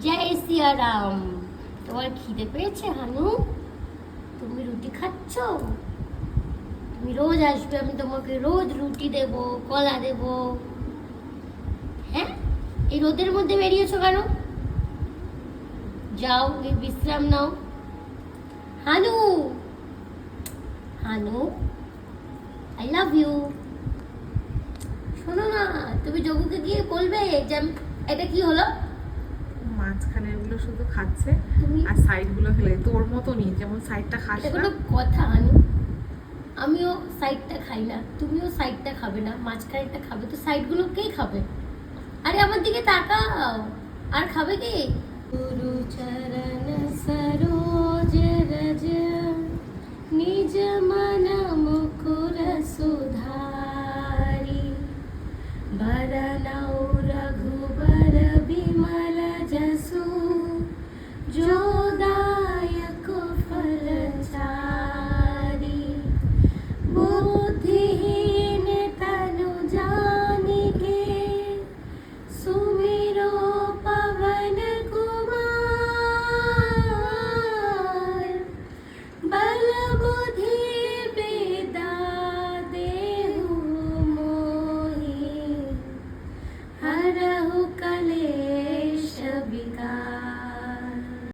জয় সিয়ারাম। তোমার খিদে পেয়েছে হানু? তুমি রুটি খাচ্ছ? তুমি রোজ আসবে, আমি তোমাকে রোজ রুটি দেব, কলা দেব। হ্যাঁ, এই রোদের মধ্যে বেরিয়েছো কেন? যাও গিয়ে বিশ্রাম নাও। হানু, হানু, আই লাভ ইউ। শোনো না, তুমি যোগুকে গিয়ে বলবে যে এটা কি হলো। মাঝখানের গুলো শুধু খাচ্ছে তুমি আর সাইড গুলো ফেলে তোর মতনই, যেমন সাইডটা খাস এটা না। কোনো কথা হানু? আমিও সাইডটা খাই না, তুমিও সাইডটা খাবে না, মাঝখানেরটা খাবে, তো সাইডগুলো কে খাবে? আরে আমার দিকে তাকাও। আর খাবে কি? গুরু চরণ সরোজ রজ নিজ মন মুকুর সুধারি বরনৌ